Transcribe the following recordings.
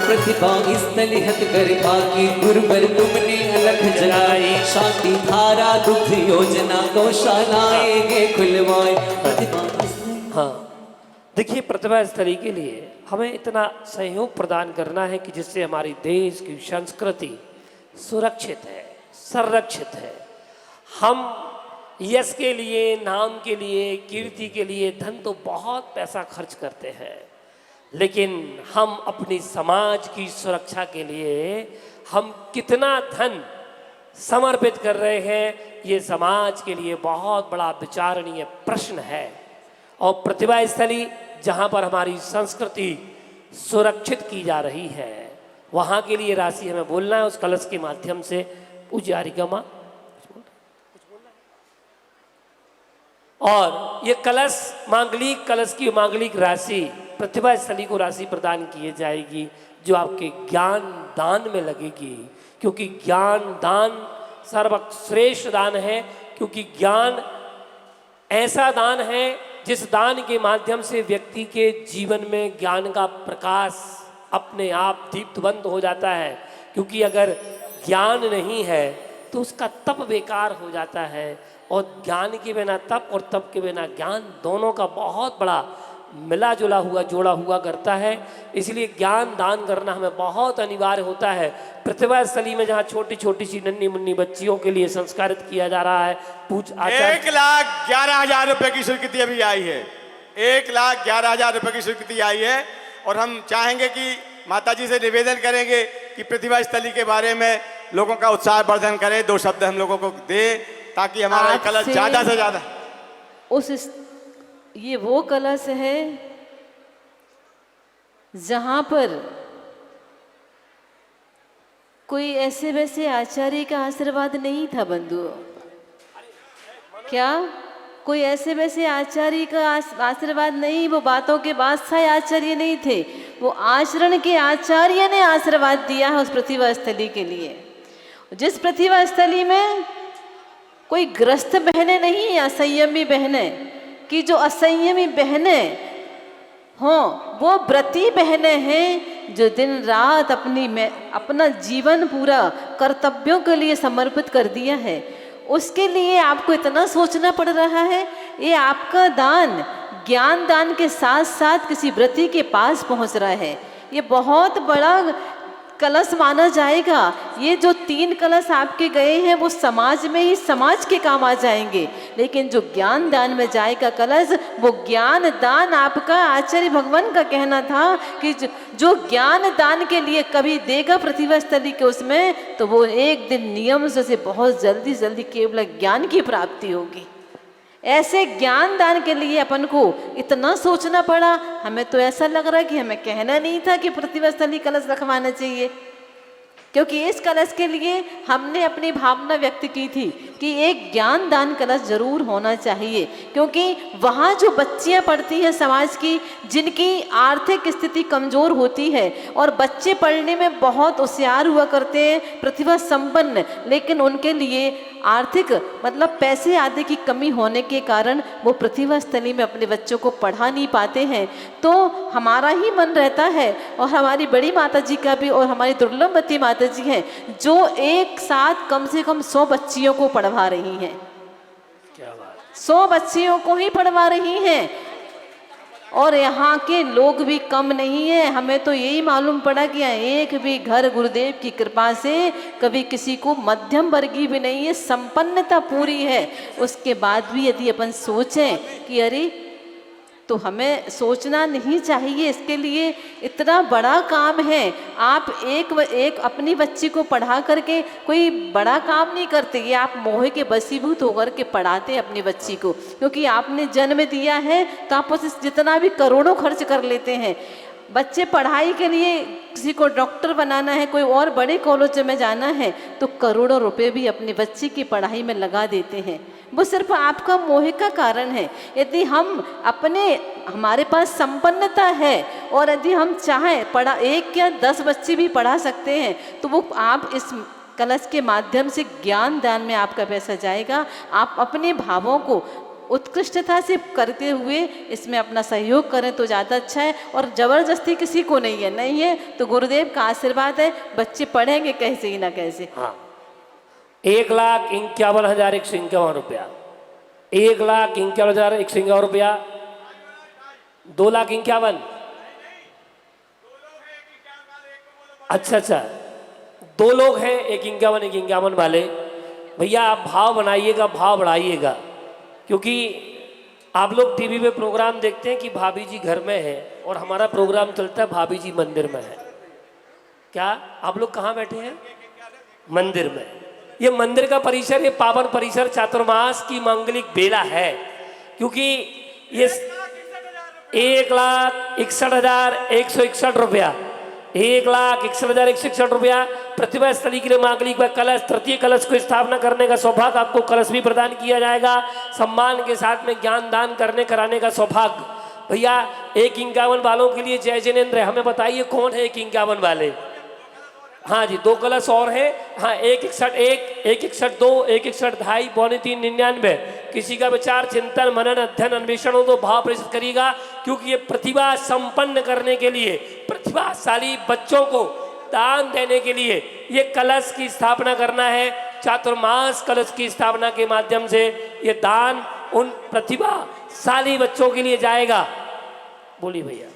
प्रतिभा स्थल हत कर भागी, गुरुवर तुमने अलख जगाई, शांति धारा दुग्ध योजना गौशालाएं खुलवाए। प्रतिभा हाँ, देखिए प्रतिभा स्थली के लिए हमें इतना सहयोग प्रदान करना है कि जिससे हमारी देश की संस्कृति सुरक्षित है, संरक्षित है। हम यश के लिए, नाम के लिए, कीर्ति के लिए धन तो बहुत पैसा खर्च करते हैं, लेकिन हम अपनी समाज की सुरक्षा के लिए हम कितना धन समर्पित कर रहे हैं, ये समाज के लिए बहुत बड़ा विचारणीय प्रश्न है। और प्रतिभा स्थली जहाँ पर हमारी संस्कृति सुरक्षित की जा रही है, वहाँ के लिए राशि हमें बोलना है उस कलश के माध्यम से। पूज्य आरिका माँ, और ये कलश मांगलिक कलश की मांगलिक राशि प्रतिभा स्थली को राशि प्रदान की जाएगी, जो आपके ज्ञान दान में लगेगी, क्योंकि ज्ञान दान सर्वश्रेष्ठ दान है। क्योंकि ज्ञान ऐसा दान है जिस दान के माध्यम से व्यक्ति के जीवन में ज्ञान का प्रकाश अपने आप दीप्तवंत हो जाता है। क्योंकि अगर ज्ञान नहीं है तो उसका तप बेकार हो जाता है, और ज्ञान के बिना तप और तप के बिना ज्ञान दोनों का बहुत बड़ा मिला जुला हुआ जोड़ा हुआ करता है। इसलिए ज्ञान दान करना हमें बहुत अनिवार्य होता है। प्रतिभा स्थली में जहाँ छोटी छोटी सी नन्ही मुन्नी बच्चियों के लिए संस्कारित किया जा रहा है, पूछ आचार्य 1,11,000 रुपए की स्वीकृति अभी आई है, 1,11,000 रुपए की स्वीकृति आई है। और हम चाहेंगे कि माता जी से निवेदन करेंगे कि प्रतिभा स्थली के बारे में लोगों का उत्साह वर्धन करें, 2 शब्द हम लोगों को दे, ताकि हमारा कलश ज्यादा से ज्यादा ये वो कलश है जहां पर कोई ऐसे वैसे आचार्य का आशीर्वाद नहीं था बंधुओं। क्या कोई ऐसे वैसे आचार्य का आशीर्वाद नहीं, वो बातों के बादशाह आचार्य नहीं थे, वो आचरण के आचार्य ने आशीर्वाद दिया है उस प्रतिभा स्थली के लिए। जिस प्रतिभा स्थली में कोई ग्रस्त बहनें नहीं, असंयमी बहनें, कि जो असंयमी बहनें हों वो व्रती बहनें हैं, जो दिन रात अपना जीवन पूरा कर्तव्यों के लिए समर्पित कर दिया है। उसके लिए आपको इतना सोचना पड़ रहा है। ये आपका दान ज्ञान दान के साथ साथ किसी व्रती के पास पहुंच रहा है, ये बहुत बड़ा कलश माना जाएगा। ये जो 3 कलश आपके गए हैं वो समाज में ही समाज के काम आ जाएंगे, लेकिन जो ज्ञान दान में जाएगा कलश, वो ज्ञान दान आपका आचार्य भगवान का कहना था कि जो ज्ञान दान के लिए कभी देगा प्रतिभा स्थली के उसमें, तो वो एक दिन नियम से बहुत जल्दी जल्दी केवल ज्ञान की प्राप्ति होगी। ऐसे ज्ञान दान के लिए अपन को इतना सोचना पड़ा। हमें तो ऐसा लग रहा है कि हमें कहना नहीं था कि प्रतिभा स्थली कलश रखवाना चाहिए, क्योंकि इस कलश के लिए हमने अपनी भावना व्यक्त की थी कि एक ज्ञान दान कलश जरूर होना चाहिए। क्योंकि वहाँ जो बच्चियाँ पढ़ती हैं समाज की, जिनकी आर्थिक स्थिति कमज़ोर होती है और बच्चे पढ़ने में बहुत होशियार हुआ करते हैं, प्रतिभा संपन्न, लेकिन उनके लिए आर्थिक मतलब पैसे आदि की कमी होने के कारण वो प्रतिभा स्थली में अपने बच्चों को पढ़ा नहीं पाते हैं। तो हमारा ही मन रहता है, और हमारी बड़ी माता जी का भी, और हमारी दुर्लभवती माता जी हैं जो एक साथ कम से कम 100 बच्चियों को पढ़वा रही हैं। 100 बच्चियों को ही पढ़वा रही हैं, और यहाँ के लोग भी कम नहीं है। हमें तो यही मालूम पड़ा कि एक भी घर गुरुदेव की कृपा से कभी किसी को मध्यम वर्गीय भी नहीं है, संपन्नता पूरी है। उसके बाद भी यदि अपन सोचें कि अरे, तो हमें सोचना नहीं चाहिए, इसके लिए इतना बड़ा काम है। आप एक अपनी बच्ची को पढ़ा करके कोई बड़ा काम नहीं करते, ये आप मोह के वशीभूत होकर के पढ़ाते हैं अपनी बच्ची को, क्योंकि आपने जन्म दिया है तो आप उसे जितना भी करोड़ों खर्च कर लेते हैं। बच्चे पढ़ाई के लिए, किसी को डॉक्टर बनाना है, कोई और बड़े कॉलेज में जाना है, तो करोड़ों रुपए भी अपनी बच्ची की पढ़ाई में लगा देते हैं। वो सिर्फ आपका मोह का कारण है। यदि हमारे पास संपन्नता है और यदि हम चाहें पढ़ा 1 या 10 बच्चे भी पढ़ा सकते हैं, तो वो आप इस कलश के माध्यम से ज्ञान दान में आपका पैसा जाएगा। आप अपने भावों को उत्कृष्टता से करते हुए इसमें अपना सहयोग करें तो ज़्यादा अच्छा है। और ज़बरदस्ती किसी को नहीं है तो गुरुदेव का आशीर्वाद है, बच्चे पढ़ेंगे कैसे ही ना कैसे। हाँ, 1,51,151 रुपया, 1,51,151 रुपया, 2,51,51। अच्छा, 2 लोग हैं, 1,51,151 वाले। भैया आप भाव बनाइएगा, भाव बढ़ाइएगा, क्योंकि आप लोग टीवी पे प्रोग्राम देखते हैं कि भाभी जी घर में है और हमारा प्रोग्राम चलता है भाभी जी मंदिर में है। क्या आप लोग कहाँ बैठे हैं? मंदिर में। ये मंदिर का परिसर, ये पावन परिसर चातुर्मास की मांगलिक बेला है, क्योंकि ये 1,61,161 रुपया, 1,61,161 रुपया प्रतिभा स्थली के लिए मांगलिक व कलश, तृतीय कलश को स्थापना करने का सौभाग्य आपको कलश भी प्रदान किया जाएगा। सम्मान के साथ में ज्ञान दान करने कराने का सौभाग्य। भैया 1,51 वालों के लिए जय जिनेन्द्र, हमें बताइए कौन है 1,51 वाले? हाँ जी, 2 कलश और है। हाँ, 1,61,1, 1,61,2, 1,61,2, 2.5, 99। किसी का विचार, चिंतन, मनन, अध्ययन, अन्वेषण हो तो भाव प्रेषित करिएगा, क्योंकि ये प्रतिभा संपन्न करने के लिए, प्रतिभाशाली बच्चों को दान देने के लिए ये कलश की स्थापना करना है। चातुर्मास कलश की स्थापना के माध्यम से ये दान उन प्रतिभाशाली बच्चों के लिए जाएगा। बोलिए भैया।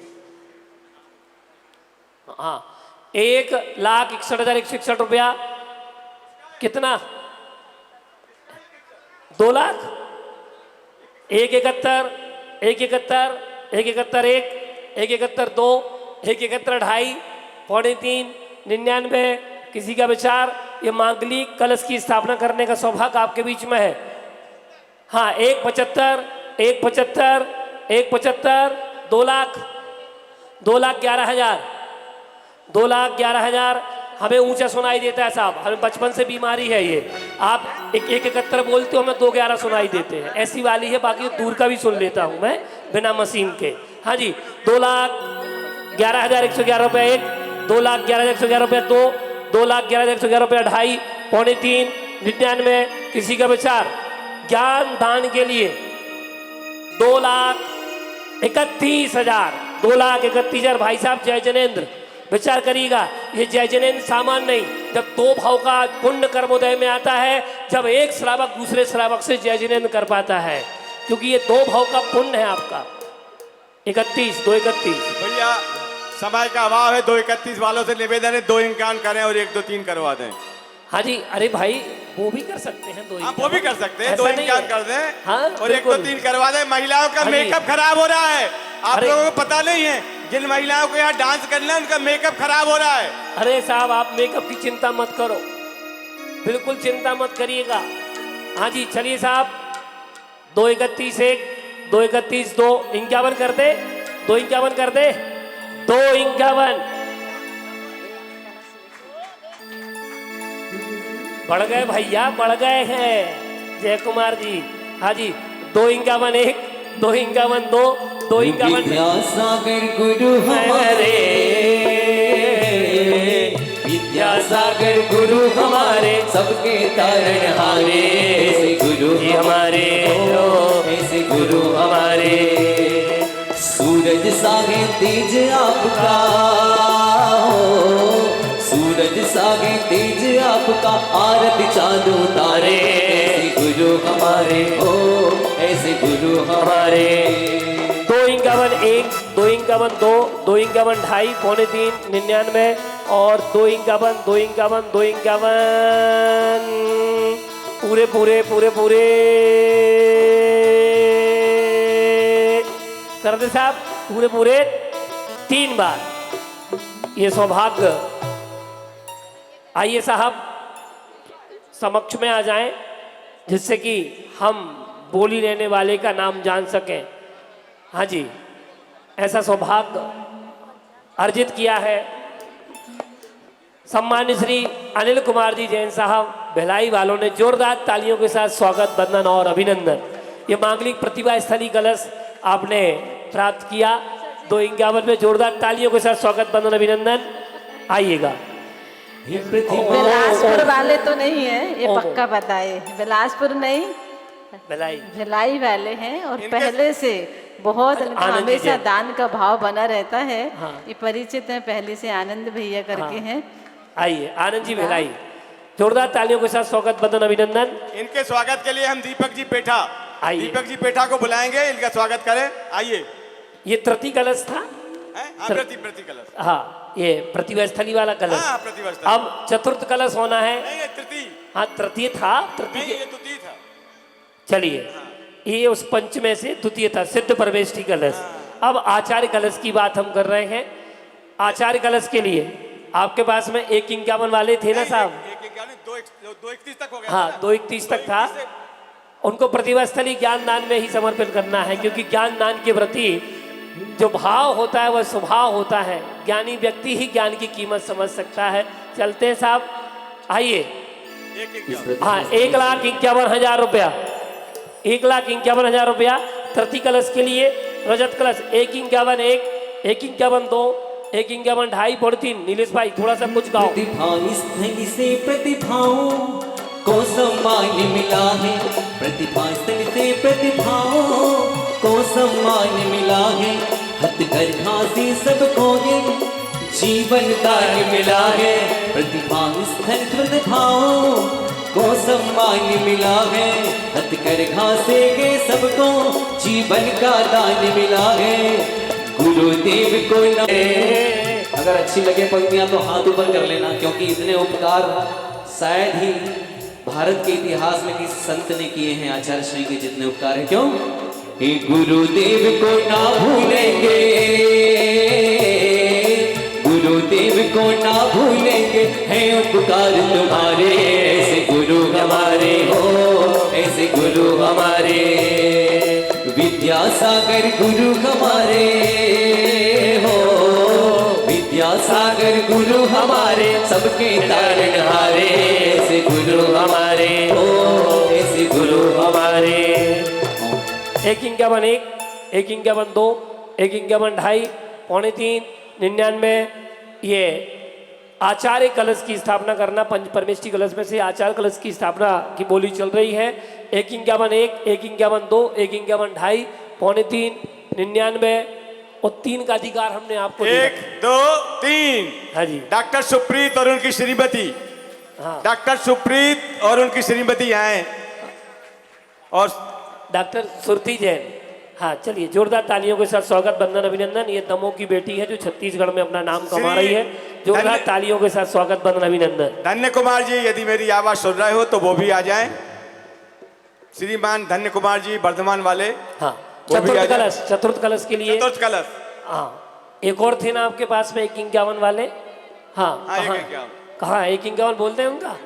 हाँ, 1,61,161 रुपया। कितना? 2 लाख, 1,71,1, 1,71,1, 1,71,2, 1,71,2, 2.5, 99। किसी का विचार, ये मांगलिक कलश की स्थापना करने का सौभाग्य आपके बीच में है। हाँ, 1,75,1, 1,75,1, 1,75,2, 2 लाख, 2,11,000, 2,11,000। हमें ऊंचा सुनाई देता है साहब, हमें बचपन से बीमारी है ये। आप 1,71 बोलते हो, हमें 2,11 सुनाई देते हैं, ऐसी वाली है। बाकी दूर का भी सुन लेता हूँ मैं बिना मशीन के। हाँ जी, 2,11,111 रुपया 1, 2,11,111 रुपया 2, 2,11,111 रुपया 2.5, 2.5, 99। किसी का विचार, ज्ञान दान के लिए 2,31,000, 2,31,000। भाई साहब जय जिनेन्द्र, विचार करिएगा, ये जय जिनेन्द्र सामान नहीं। जब 2 भाव का पुण्य कर्मोदय में आता है, जब एक श्रावक दूसरे श्रावक से जय जिनेन्द्र कर पाता है, क्योंकि ये 2 भाव का पुण्य है आपका। 2,31 भैया समय का अभाव है, 2,31 वालों से निवेदन है 2,51 करें और 1,2,3 करवा दें। हाँ जी, अरे भाई वो भी कर सकते हैं, 2 वो भी कर सकते हैं, 2,51 कर दें। हाँ, और 1,2,3 करवा दें। महिलाओं का मेकअप खराब हो रहा है, आप लोगों को पता नहीं है। जिन महिलाओं को यहाँ डांस करना है उनका मेकअप खराब हो रहा है। अरे साहब, आप मेकअप की चिंता मत करो, बिल्कुल चिंता मत करिएगा। हाँ जी, चलिए साहब, 2,31,1, 2,31,2, 2,51 कर दे, 2,51 कर दे, 2,51। बढ़ गए भैया, बढ़ गए हैं जय कुमार जी। हाँ जी, 2,51,1, 2,51,2, 2,51। विद्यासागर गुरु हमारे, विद्यासागर गुरु हमारे, सबके तारणहारे। ऐसे गुरु हमारे, ऐसे गुरु हमारे। सूरज सागे तेज आपका, सूरज सागे तेज आपका, आरती चांद तारे। ऐसे गुरु हमारे, ओ ऐसे गुरु हमारे। 2,51,1, 2,51,2, 2,51,2, 2.5, 99 और 2,51, 2,51, 2,51 पूरे पूरे पूरे पूरे कर दे साहब, पूरे पूरे 3 बार ये सौभाग्य। आइए साहब समक्ष में आ जाएं, जिससे कि हम बोली लेने वाले का नाम जान सकें। हाँ जी, ऐसा सौभाग्य अर्जित किया है सम्मानित श्री अनिल कुमार जी जैन साहब भिलाई वालों ने। जोरदार तालियों के साथ स्वागत, वंदन और अभिनंदन। ये मांगलिक प्रतिभा स्थली कलश आपने प्राप्त किया। 2,51 में जोरदार तालियों के साथ स्वागत, वंदन, अभिनंदन। आइएगा। बिलासपुर वाले तो नहीं है, ये पक्का बताए। बिलासपुर नहीं, भिलाई। भिलाई वाले हैं और पहले से बहुत आनंद जी हमेशा जैन। दान का भाव बना रहता है। हाँ। ये परिचित है पहले से, आनंद भैया करके हैं। आइए आनंद जी भिलाई, जोरदार तालियों के साथ स्वागत बंदन अभिनंदन। इनके स्वागत के लिए हम दीपक जी पेठा, आइए। दीपक जी पेठा को बुलाएंगे, इनका स्वागत करें। आइए। ये तृतीय कलश था। हैं? हाँ, प्रति कलश। हाँ, ये प्रतिभा स्थली वाला कलश। हाँ, प्रतिभा स्थली। अब चतुर्थ कलश होना है। नहीं, ये तृतीय। हाँ, तृतीय था, तृतीय नहीं, के- ये तृतीय था। चलिए, ये उस पंच में से द्वितीय था, सिद्ध परमेष्ठी कलश। अब आचार्य कलश की बात हम कर रहे हैं। आचार्य कलश के लिए आपके पास में 151 वाले थे ना साहब? एक 231 तक हो गया हाँ, था ना? 231 तक था। उनको प्रतिभा स्थली ज्ञान दान में ही समर्पित करना है, क्योंकि ज्ञान दान के प्रति जो भाव होता है वह स्वभाव होता है। ज्ञानी व्यक्ति ही ज्ञान की कीमत समझ सकता है। चलते हैं साहब, आइए। हाँ, 1,51,000 रुपया, 1,51,000 रुपया तृतीय कलश के लिए। रजत कलश 1,51,1, 1,51,2, 1,51,2.5 पौड़ 3। नीलेश भाई थोड़ा सा कुछ गाओ। प्रतिभा स्थली से प्रतिभाओं को सम्मान मिला है, प्रतिभा स्थली से प्रतिभाओं को सम्मान मिला है, हथकरघा से सबको ये जीवन दान मिला है। प्रतिभा स्थल प्रतिभाओं को सम्मान मिला है, हथकरघा से ये सबको जीवन का दान मिला है। गुरुदेव को न अगर अच्छी लगे पंक्तियां तो हाथ ऊपर कर लेना, क्योंकि इतने उपकार शायद ही भारत के इतिहास में किसी संत ने किए हैं। आचार्य श्री के जितने उपकार है, क्यों? हे गुरुदेव को ना भूलेंगे, गुरुदेव को ना भूलेंगे, है उपकार तुम्हारे, ऐसे गुरु हमारे हो, ऐसे गुरु हमारे। विद्यासागर गुरु हमारे हो, विद्यासागर गुरु हमारे, सबके तारणहारे, ऐसे गुरु हमारे हो, ऐसे गुरु हमारे। 1,51,1, 1,51,2, 1,51,2.5 पौने 3, 99। ये आचार्य कलश की स्थापना करना, पंच परमेष्ठी कलश में से आचार्य कलश की स्थापना की बोली चल रही है। 1,51,1, 1,51,2, 1,51,2.5 पौने 3, 99 और 3 का अधिकार हमने आपको दिया। 1, 2, 3। हाँ जी, डॉक्टर सुप्रीत और उनकी श्रीमती, हाँ, डॉक्टर सुप्रीत और उनकी श्रीमती आए, और डॉक्टर सुरती जैन। हाँ, चलिए जोरदार तालियों के साथ स्वागत बंदन अभिनंदन। ये दमोह की बेटी है जो छत्तीसगढ़ में अपना नाम कमा रही है। जोरदार तालियों के साथ स्वागत बंदन अभिनंदन। धन्य कुमार जी, यदि मेरी आवाज सुन रहे हो तो वो भी आ जाएं। श्रीमान धन्य कुमार जी वर्धमान वाले, हाँ, वो भी आ चतुर्थ जाए। कलश, चतुर्थ कलश के लिए। चतुर्थ कलश। हाँ, एक और थे ना आपके पास में 1,51 वाले? हाँ, हाँ, कहाँ 1,51। कहाँ 1,51 बोलते हैं उनका?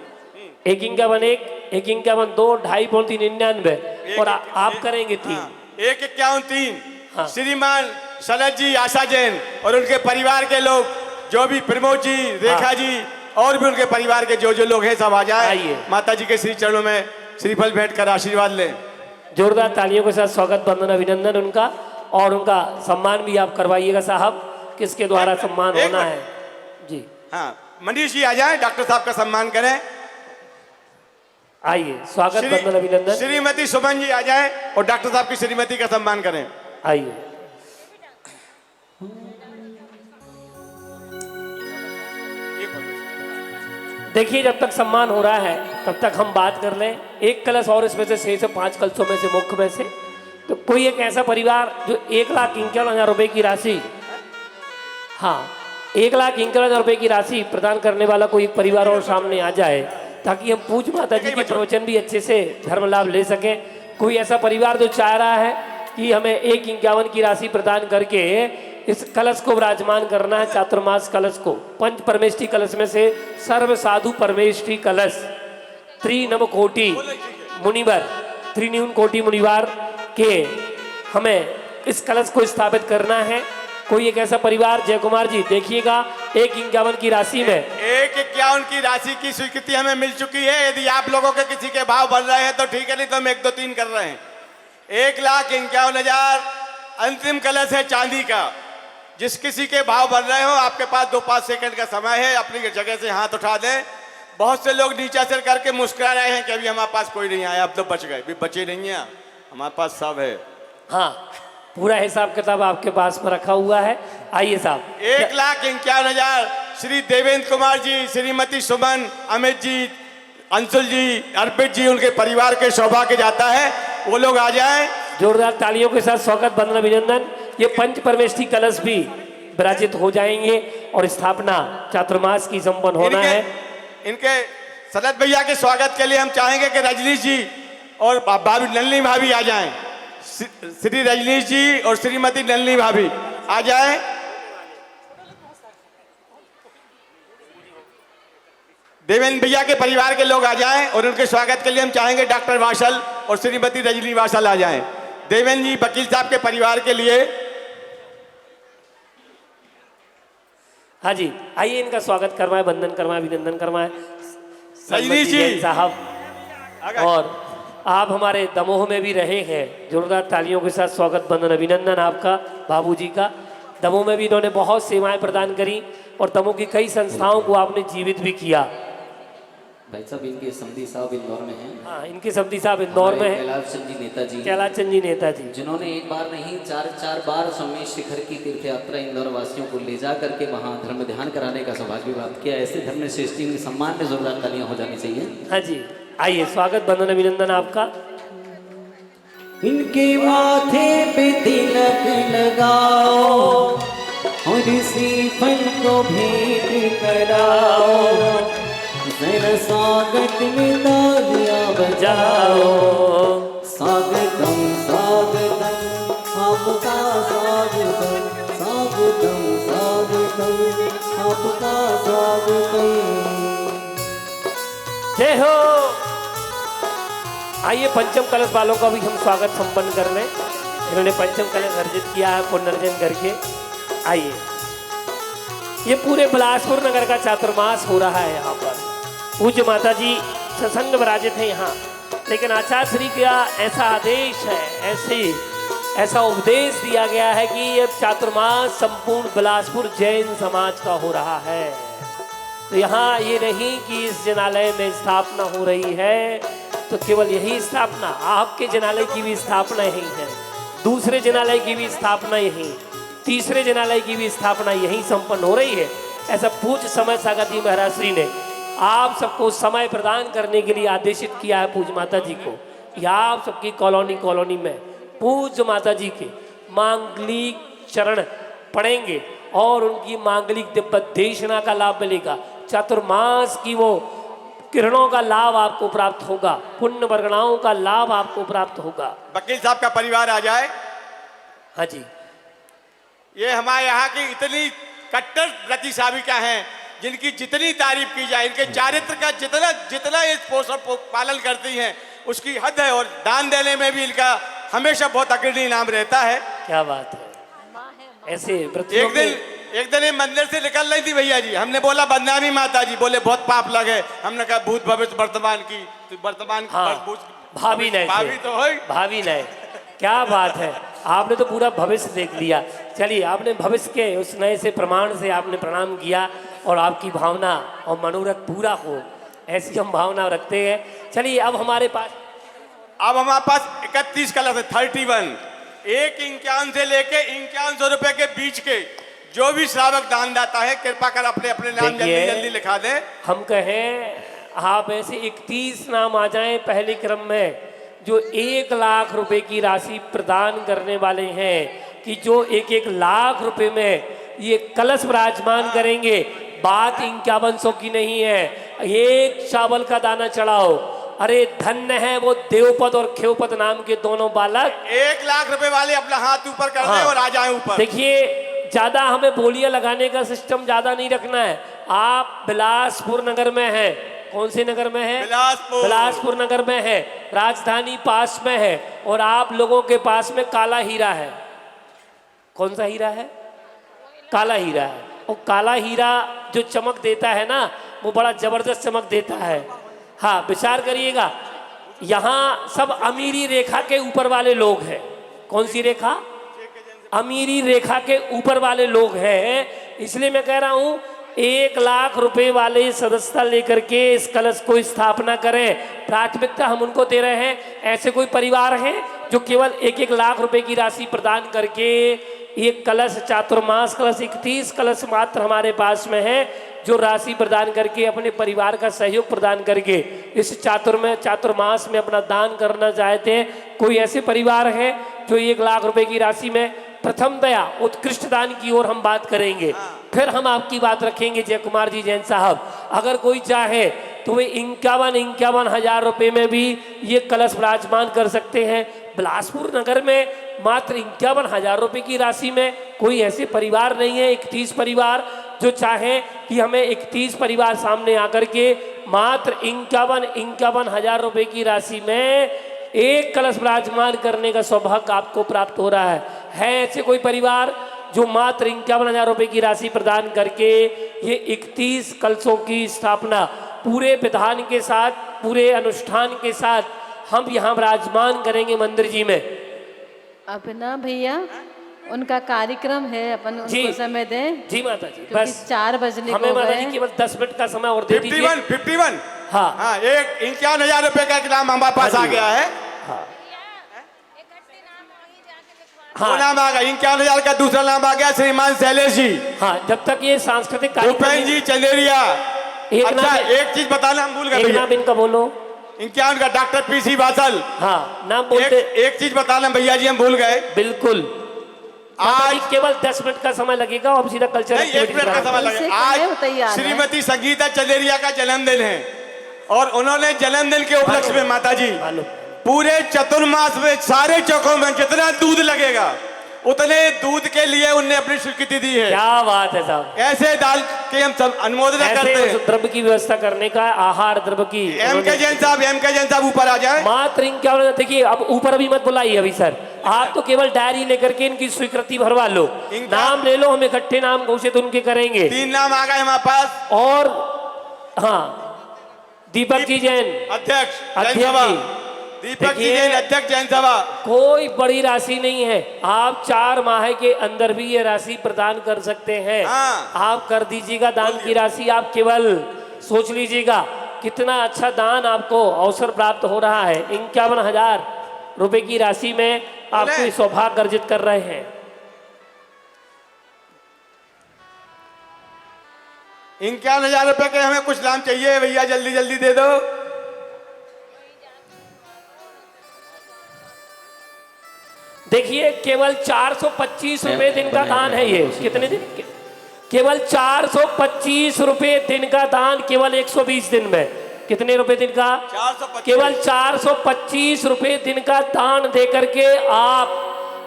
1,51,1, 1,51,2, 2.5 पौने 3, 99 और आप करेंगे 3। 1,51,3। हाँ। श्रीमान शरद जी, आशा जैन और उनके परिवार के लोग, जो भी प्रमोद जी, रेखा जी और भी उनके परिवार के जो जो लोग हैं, सब आ जाए। आइए। माता जी के श्री चरणों में श्रीफल भेंट कर आशीर्वाद लें। जोरदार तालियों के साथ स्वागत बंदन अभिनंदन उनका, और उनका सम्मान भी आप करवाइएगा साहब। किसके द्वारा सम्मान एक होना मिनट। है जी? हाँ, मनीष जी आ जाए, डॉक्टर साहब का सम्मान करें। आइए, स्वागत बंदन अभिनंदन। श्रीमती सुमन जी आ जाए और डॉक्टर साहब की श्रीमती का सम्मान करें। आइए, देखिए जब तक सम्मान हो रहा है तब तक हम बात कर लें। एक कलश और इसमें से 6 से 5 कलशों में से मुख्य में से तो कोई एक ऐसा परिवार जो 1,51,000 रुपए की राशि, हाँ 1,51,000 रुपए की राशि प्रदान करने वाला कोई एक परिवार और सामने आ जाए, ताकि हम पूज माता जी के प्रवचन भी अच्छे से धर्म लाभ ले सकें। कोई ऐसा परिवार जो चाह रहा है कि हमें 1,51 की राशि प्रदान करके इस कलश को विराजमान करना है, चातुर्मास कलश को, पंच परमेष्ठी कलश में से सर्व साधु परमेष्ठी कलश, त्रिनव कोटि मुनिवर, त्रिन्यून कोटि मुनिवार के हमें इस कलश को स्थापित करना है। कोई एक ऐसा परिवार, जय कुमार जी देखिएगा, 1,51 की राशि में 1,51 की राशि की स्वीकृति हमें मिल चुकी है। यदि आप लोगों के किसी के भाव बढ़ रहे हैं तो ठीक है, नहीं तो हम 1, 2, 3 कर रहे हैं। 1,51,000 अंतिम कलश है चांदी का। जिस किसी के भाव बढ़ रहे हो, आपके पास 2-5 सेकंड का समय है, अपनी जगह से हाथ उठा दें। बहुत से लोग नीचा सिर करके मुस्कुरा रहे हैं कि अभी हमारे पास कोई नहीं आया, अब तो बच गए। अभी बचे नहीं हैं, हमारे पास सब है। हाँ, पूरा हिसाब किताब आपके पास में रखा हुआ है। आइए साहब। 1,51,000 श्री देवेंद्र कुमार जी, श्रीमती सुमन, अमित जी, अंशुल जी, अर्पित जी, उनके परिवार के सौभाग्य जाता है, वो लोग आ जाएं। जोरदार तालियों के साथ स्वागत, वंदन, अभिनंदन। ये पंच परमेष्ठी कलश भी विराजित हो जाएंगे और स्थापना चातुर्मास की संपन्न होना है। इनके सनत भैया के स्वागत के लिए हम चाहेंगे कि रजनीश जी और भाभी नलिनी भाभी आ जाएं। श्री रजनीश जी और श्रीमती नलिनी भाभी आ जाएं। देवेंद्र भैया के परिवार के लोग आ जाएं और उनके स्वागत के लिए हम चाहेंगे डॉक्टर वाशल और श्रीमती रजनी वाशल आ जाएं। देवेंद्र जी वकील साहब के परिवार के लिए। हाँ जी, आइए इनका स्वागत करवाएं, वंदन करवाएं, अभिनंदन करवाएं। रजनीश जी साहब, और आप हमारे दमोह में भी रहे हैं। जोरदार तालियों के साथ स्वागत, वंदन, अभिनंदन आपका, बाबूजी का। दमोह में भी इन्होंने बहुत सेवाएं प्रदान करी और दमोह की कई संस्थाओं को आपने जीवित भी किया। भाई साहब, इनके समधी साहब इंदौर में हैं। हाँ, इनके समधी साहब इंदौर में हैं। कैलाश चंद जी नेताजी, कैलाश चंद जी नेताजी, जिन्होंने एक बार नहीं 4 बार सोमेश शिखर की तीर्थ यात्रा इंदौर वासियों को ले जा करके वहाँ धर्म ध्यान कराने का सौभाग्य प्राप्त किया। ऐसे धर्म श्रेष्ठी के सम्मान में जोरदार तालियां हो जानी चाहिए। हाँ जी, आइए स्वागत, वंदन, अभिनंदन आपका। इनके माथे पे तिलक लगाओ और इसी फल को भेंट कराओ, जरा स्वागत में तालियां बजाओ। स्वागतम स्वागतम आपका स्वागतम, स्वागतम स्वागतम आपका स्वागतम। जय हो। आइए पंचम कलश वालों का भी हम स्वागत संपन्न कर लें। इन्होंने पंचम कलश अर्जित किया है पुनर्जन करके। आइए, ये पूरे बिलासपुर नगर का चातुर्मास हो रहा है। यहाँ पर पूज्य माता जी सत्संग विराजित है यहाँ, लेकिन आचार्य श्री का ऐसा आदेश है, ऐसा उपदेश दिया गया है कि ये चातुर्मास संपूर्ण बिलासपुर जैन समाज का हो रहा है। तो यहाँ ये नहीं कि इस जनालय में स्थापना हो रही है तो केवल यही स्थापना, आपके जनालय की भी स्थापना यही है, दूसरे जनालय की भी स्थापना यही, तीसरे जनालय की भी स्थापना यही संपन्न हो रही है। ऐसा पूज्य समय सागर जी महाराज श्री ने आप सबको समय प्रदान करने के लिए आदेशित किया है पूज्य माता जी को। या आप सबकी कॉलोनी में पूज्य माता जी के मांगलिक चरण पड़ेंगे और उनकी मांगलिक दिव्य देशना का लाभ मिलेगा। चातुर्मास की वो किरणों का लाभ आपको प्राप्त होगा, पुण्य वर्गणाओं का लाभ आपको प्राप्त होगा। वकील साहब का परिवार आ जाए। हाँ जी, ये हमारे यहाँ की इतनी कट्टर व्रती साविका हैं जिनकी जितनी तारीफ की जाए, इनके चारित्र का जितना ये पोषण पालन करती हैं उसकी हद है। और दान देने में भी इनका हमेशा बहुत अग्रणी नाम रहता है। क्या बात है। ऐसे एक दिन ये मंदिर से निकल रही थी भैया जी, हमने बोला बदनामी माता जी, बोले बहुत पाप लगे। हमने कहा भूत भविष्य वर्तमान की, तो वर्तमान हाँ, भाभी नहीं, भाभी तो हो, भाभी नहीं। क्या बात है, आपने तो पूरा भविष्य देख लिया। चलिए, आपने भविष्य के उस नए से प्रमाण से आपने प्रणाम किया और आपकी भावना और मनोरथ पूरा हो, ऐसी हम भावना रखते हैं। चलिए, अब हमारे पास 31 कलश है, 31। 51 से लेके 5100 रुपए के बीच के जो भी श्रावक दान दाता है, कृपा कर अपने अपने नाम जल्दी जल्दी लिखा दें। हम कहें आप ऐसे 31 नाम आ जाएं पहले क्रम में जो 1 लाख रुपए की राशि प्रदान करने वाले हैं, कि जो 1 लाख रुपए में ये कलश विराजमान करेंगे। बात 5100 की नहीं है, एक चावल का दाना चढ़ाओ। अरे धन्य है वो देवपद और खेवपद नाम के दोनों बालक। 1 लाख रुपए वाले अपना हाथ ऊपर कर दें और आ जाए ऊपर। देखिए, ज्यादा हमें बोलियां लगाने का सिस्टम ज्यादा नहीं रखना है। आप बिलासपुर नगर में हैं, कौन से नगर में है? बिलासपुर नगर में है, राजधानी पास में है, और आप लोगों के पास में काला हीरा है। कौन सा हीरा है? काला हीरा है। और काला हीरा जो चमक देता है ना, वो बड़ा जबरदस्त चमक देता है। हाँ, विचार करिएगा, यहाँ सब अमीरी रेखा के ऊपर वाले लोग हैं। कौन सी रेखा? अमीरी रेखा के ऊपर वाले लोग हैं। इसलिए मैं कह रहा हूँ 1 लाख रुपए वाले सदस्यता लेकर के इस कलश को स्थापना करें। प्राथमिकता हम उनको दे रहे हैं। ऐसे कोई परिवार हैं जो केवल 1-1 लाख रुपए की राशि प्रदान करके एक कलश, चातुर्मास कलश, 31 कलश मात्र हमारे पास में है, जो राशि प्रदान करके अपने परिवार का सहयोग प्रदान करके इस चातुर्मास में अपना दान करना चाहते हैं। कोई ऐसे परिवार हैं जो 1 लाख रुपए की राशि में प्रथमतया उत्कृष्ट दान की ओर हम बात करेंगे, फिर हम आपकी बात रखेंगे जय कुमार जी जैन साहब। अगर कोई चाहे तो वे 51 हजार रुपये में भी ये कलश विराजमान कर सकते हैं। बिलासपुर नगर में मात्र 51 हजार रुपये की राशि में कोई ऐसे परिवार नहीं है, 31 परिवार जो चाहें कि हमें 31 परिवार सामने आकर के मात्र 51 हजार रुपये की राशि में एक कलश विराजमान करने का सौभाग्य आपको प्राप्त हो रहा है ऐसे कोई परिवार जो मात्र 51 हजार रुपये की राशि प्रदान करके ये 31 कलशों की स्थापना पूरे विधान के साथ, पूरे अनुष्ठान के साथ हम यहाँ विराजमान करेंगे मंदिर जी में। अपना भैया उनका कार्यक्रम है, अपन उनको समय दें। जी माता जी, क्योंकि बस 4 बजने हमें को माता गए। जी केवल 10 मिनट का समय और दे दीजिए। 51 हाँ हाँ, एक 51 हजार रुपए का इनाम हमारे पास आ गया है। वो नाम आ गया 51 हजार का, दूसरा नाम आ गया श्रीमान शैलेश जी। हाँ, जब तक ये सांस्कृतिक भूपेन कार्यक्रम जी चंदेरिया। एक अच्छा, नाम- एक चीज बताना हम भूल गए एक भैया। नाम इनका बोलो। 51 का डॉक्टर पीसी बासल। हाँ, नाम बोलते। एक चीज बताना भैया जी, हम भूल गए। बिल्कुल, आज आज केवल 10 मिनट का समय लगेगा और सीधा कल्चर नहीं, 1 मिनट का समय उनसे लगेगा। कहे वो तैयार आज है। श्रीमती संगीता चंदेरिया का जन्मदिन है और उन्होंने जन्मदिन के उपलक्ष्य में माता जी मालूम। पूरे चतुर्मास में सारे चौकों में जितना दूध लगेगा उतने दूध के लिए उनने अपनी स्वीकृति दी है। क्या बात है साहब, ऐसे डाल के हम सब अनुमोदन करते ऐसे हैं। उस द्रव्य की व्यवस्था करने का, आहार द्रव्य की एम के जैन साहब ऊपर आ जाए। मात्र इनका देखिए, अब ऊपर अभी मत बुलाइए अभी सर, आप तो केवल डायरी लेकर के इनकी स्वीकृति भरवा लो, नाम ले लो, हम इकट्ठे नाम घोषित उनके करेंगे। 3 नाम आ गए हमारे पास। और हाँ, दीपक जी जैन अध्यक्ष जैन अध्यक्ष सभा, जी, दीपक जी देखिए, जैन अध्यक्ष जैन सभा। कोई बड़ी राशि नहीं है, आप 4 माह के अंदर भी ये राशि प्रदान कर सकते हैं। हाँ। आप कर दीजिएगा दान की राशि, आप केवल सोच लीजिएगा कितना अच्छा दान आपको अवसर प्राप्त हो रहा है। 51 हजार रुपए की राशि में आपको ये सौभाग्य अर्जित कर रहे हैं। 51 हजार रुपए के हमें कुछ नाम चाहिए भैया, जल्दी जल्दी दे दो। देखिए, केवल 425 रुपए दिन का दान है ये। कितने दिन? केवल 425 रुपए दिन का दान, केवल 120 दिन में। कितने रुपए दिन का? 425। केवल 425 रुपए दिन का दान दे करके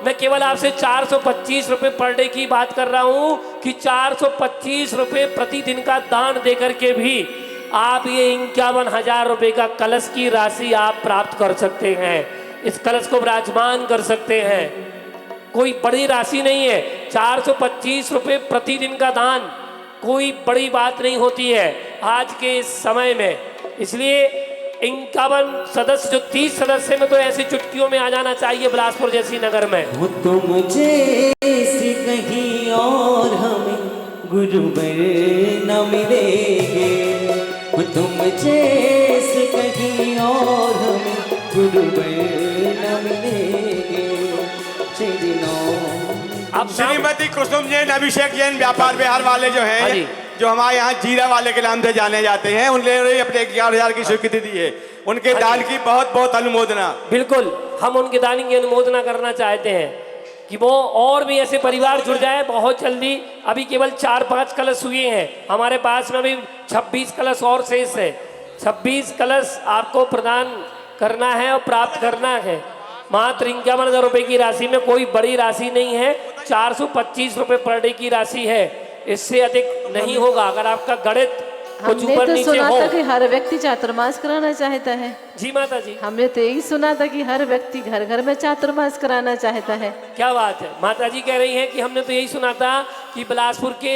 मैं केवल आपसे 425 रुपए पर डे की बात कर रहा हूं कि 425 रुपए प्रतिदिन का दान दे करके भी आप ये 51 हजार रुपए का कलश की राशि आप प्राप्त कर सकते हैं। इस कलश को विराजमान कर सकते हैं। कोई बड़ी राशि नहीं है, 425 रुपए प्रतिदिन का दान कोई बड़ी बात नहीं होती है आज के इस समय में। इसलिए 51 सदस्य, जो 30 सदस्य में, तो ऐसी चुटकियों में आ जाना चाहिए बिलासपुर जैसी नगर में। वो तो मुझे से कहीं और हमें गुरुवर न मिलेंगे, वो तो मुझे से कहीं और हमें गुरुवर न मिलेंगे। अब श्रीमती कुसुम जैन, अभिषेक जैन, व्यापार बिहार वाले जो हाँ जी। हैं, जो हमारे यहाँ जीरा वाले के नाम से जाने जाते हैं, उन्होंने अपने 11 हजार की स्वीकृति दी है। उनके दान की बहुत बहुत अनुमोदना। बिल्कुल, हम उनके दान की अनुमोदना करना चाहते हैं कि वो और भी ऐसे परिवार जुड़ जाए बहुत जल्दी। अभी केवल 4-5 कलश हुए हैं, हमारे पास में अभी 26 कलश और शेष है। 26 कलश आपको प्रदान करना है और प्राप्त करना है। मात्र 51 हजार रुपए की राशि में, कोई बड़ी राशि नहीं है, 425 रुपए पर डे की राशि है, इससे अधिक नहीं होगा। अगर आपका गणित कुछ हमने ऊपर तो नीचे सुना हो। था कि हर व्यक्ति चातुर्मास कराना चाहता है। जी माता जी, हमने तो यही सुना था कि हर व्यक्ति घर घर में चातुर्मास कराना चाहता है। क्या बात है। माता जी कह रही हैं कि हमने तो यही सुना था कि बिलासपुर के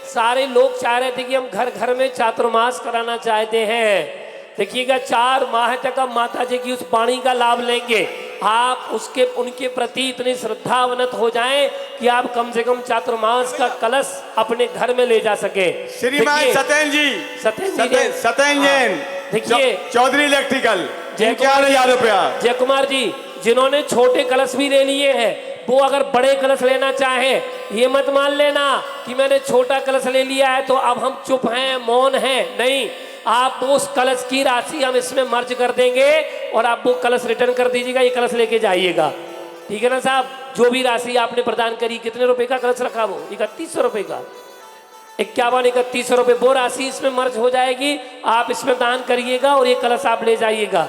सारे लोग चाह रहे थे कि हम घर घर में चातुर्मास कराना चाहते हैं। देखिएगा, 4 माह तक हम माता जी की उस वाणी का लाभ लेंगे। आप उसके उनके प्रति इतने श्रद्धावनत हो जाएं कि आप कम से कम चातुर्मास का कलश अपने घर में ले जा सके। श्रीमान देखिए, सत्यन जी, सत्यन जैन, देखिए चौधरी इलेक्ट्रिकल, जयकुमार 51,000 रुपया। जयकुमार जी, जिन्होंने छोटे कलश भी ले लिए हैं, वो अगर बड़े कलश लेना चाहे, ये मत मान लेना कि मैंने छोटा कलश ले लिया है तो अब हम चुप हैं, मौन हैं। नहीं, आप उस कलश की राशि हम इसमें मर्ज कर देंगे और आप वो कलश रिटर्न कर दीजिएगा, ये कलश लेके जाइएगा। ठीक है ना साहब? जो भी राशि आपने प्रदान करी, कितने रुपए का कलश रखा वो? 3100 रुपए का, 51-3100 रुपए, वो राशि इसमें मर्ज हो जाएगी। आप इसमें दान करिएगा और ये कलश आप ले जाइएगा।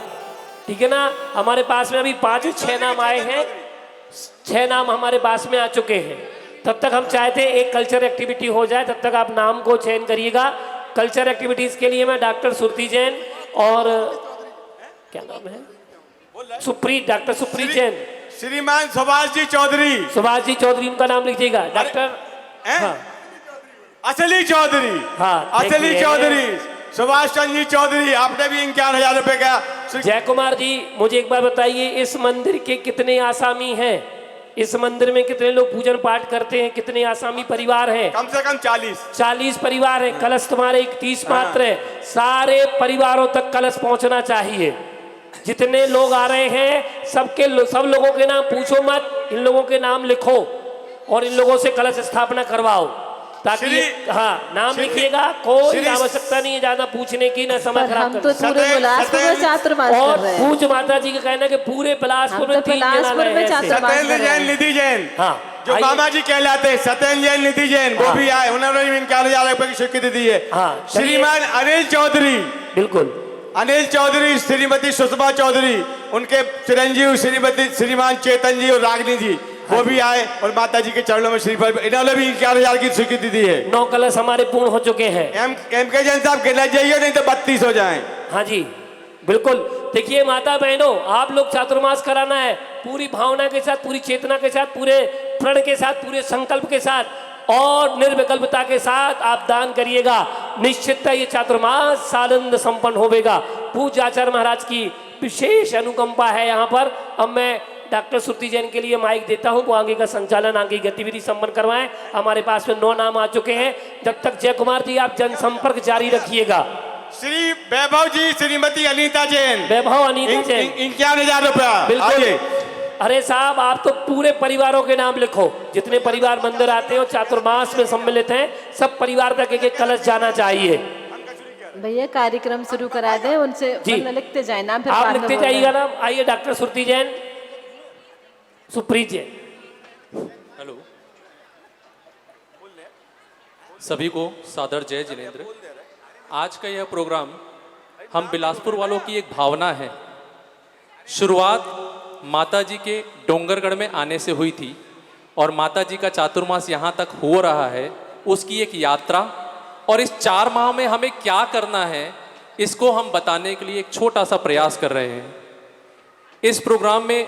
ठीक है ना? हमारे पास में अभी 5-6 नाम आए हैं, 6 नाम हमारे पास में आ चुके हैं। तब तक हम चाहते हैं एक कल्चर एक्टिविटी हो जाए, तब तक आप नाम को चयन करिएगा। कल्चर एक्टिविटीज के लिए मैं डॉक्टर सुरती जैन और क्या नाम है, डॉक्टर सुप्रीत जैन, श्रीमान सुभाष जी चौधरी, उनका नाम लिखिएगा। डॉक्टर असली चौधरी, हाँ, असली चौधरी सुभाष चंद्र जी चौधरी, आपने भी 51,000 रुपए का। जयकुमार जी, मुझे एक बार बताइए, इस मंदिर के कितने आसामी हैं? इस मंदिर में कितने लोग पूजन पाठ करते हैं? कितने आसामी परिवार हैं? कम से कम 40 परिवार हैं। कलश तुम्हारे 31 मात्र है। सारे परिवारों तक कलश पहुंचना चाहिए। जितने लोग आ रहे हैं सब लोगों के नाम पूछो मत, इन लोगों के नाम लिखो और इन लोगों से कलश स्थापना करवाओ, ताकि हाँ नाम लिखिएगा। कोई आवश्यकता नहीं है ज्यादा पूछने की, ना समय खराब हम तो पूरे बिलासपुर में चातुर्मास कर रहे हैं। पूज माता जी का कहना कि पूरे बिलासपुर में 3 सत्येंद्र जैन, निधि जैन, हाँ जो मामा जी कहलाते हैं, सत्येंद्र जैन, निधि जैन, वो भी आए, उन्होंने भी 51,000 रुपए की स्वीकृति दी है। श्रीमान अनिल चौधरी, बिल्कुल अनिल चौधरी, श्रीमती सुषमा चौधरी, उनके चिरंजीव श्रीमान चेतन जी और रागिनी जी, वो भी आए और माता जी के चरणों में श्रीफल, इन्होंने भी 51,000 की स्वीकृति दी है। 9 कलश हमारे पूर्ण हो चुके हैं। एम के जैन साहब गिना जाइए, नहीं तो 32 हो जाएं। हाँ जी बिल्कुल। देखिए माता बहनों, आप लोग चातुर्मास कराना है पूरी भावना के साथ, पूरी चेतना के साथ, पूरे प्रण के साथ, पूरे संकल्प के साथ और निर्विकल्पता के साथ आप दान करिएगा। निश्चितता ये चातुर्मास सानंद संपन्न होगा। पूज्य आचार्य महाराज की विशेष अनुकंपा है यहाँ पर। अब मैं डॉक्टर सुरती जैन के लिए माइक देता हूं, वो आगे का संचालन, आगे गतिविधि संपन्न करवाएं। हमारे पास में 9 नाम आ चुके हैं। जब तक जयकुमार जी आप जनसंपर्क जारी रखिएगा। श्री वैभव जी, श्रीमती अनीता जैन, वैभव अनीता जैन, 51,000 रुपया। बिल्कुल। अरे साहब, आप तो पूरे परिवारों के नाम लिखो, जितने परिवार मंदिर आते हैं और चातुर्मास में सम्मिलित हैं, सब परिवार तक एक कलश जाना चाहिए। भैया कार्यक्रम शुरू करा दें, उनसे लिखते जाए नाम, फिर आप लिखते जाइएगा नाम। आइए डॉक्टर सुरती जैन, सुप्रीत जैन। हेलो, सभी को सादर जय जिनेंद्र। आज का यह प्रोग्राम हम बिलासपुर वालों की एक भावना है। शुरुआत माता जी के डोंगरगढ़ में आने से हुई थी और माता जी का चातुर्मास यहाँ तक हो रहा है, उसकी एक यात्रा। और इस 4 माह में हमें क्या करना है, इसको हम बताने के लिए एक छोटा सा प्रयास कर रहे हैं। इस प्रोग्राम में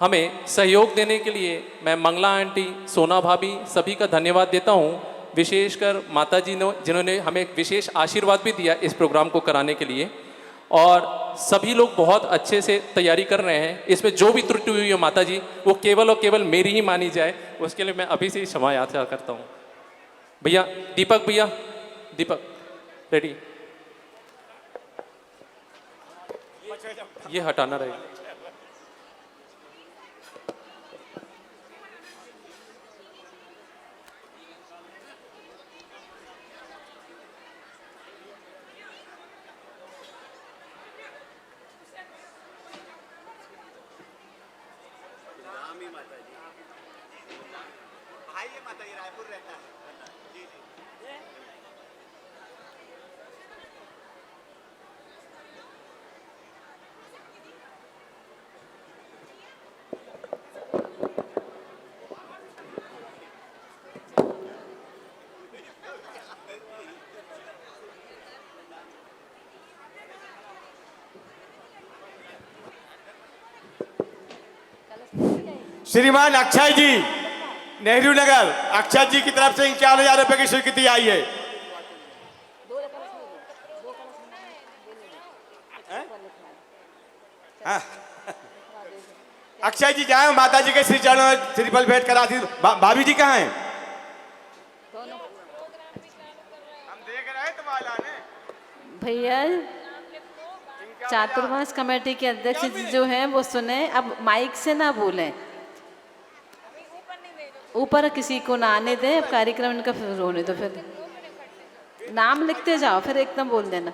हमें सहयोग देने के लिए मैं मंगला आंटी, सोना भाभी, सभी का धन्यवाद देता हूँ। विशेषकर माता जी ने, जिन्होंने हमें एक विशेष आशीर्वाद भी दिया इस प्रोग्राम को कराने के लिए। और सभी लोग बहुत अच्छे से तैयारी कर रहे हैं। इसमें जो भी त्रुटि हुई है माता जी, वो केवल और केवल मेरी ही मानी जाए, उसके लिए मैं अभी से ही क्षमा याचना करता हूँ। भैया दीपक, दीपक रेडी, ये हटाना रहेगा। श्रीमान अक्षय जी, नेहरू नगर, अक्षय जी की तरफ से 51,000 रुपए की स्वीकृति आई है। अक्षय जी जाए माता जी के श्री चरणों में श्रीफल भेंट करा थी। भाभी जी कहाँ हैं? हम देख रहे हैं तुम्हारा ने। भैया चातुर्मास कमेटी के अध्यक्ष जी जो हैं वो सुने, अब माइक से ना बोलें, ऊपर किसी को ना आने दें। अब कार्यक्रम इनका फिर होने दो, फिर नाम लिखते जाओ, फिर एकदम बोल देना।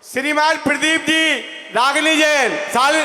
श्रीमान प्रदीप जी, रागिनी जैन, साल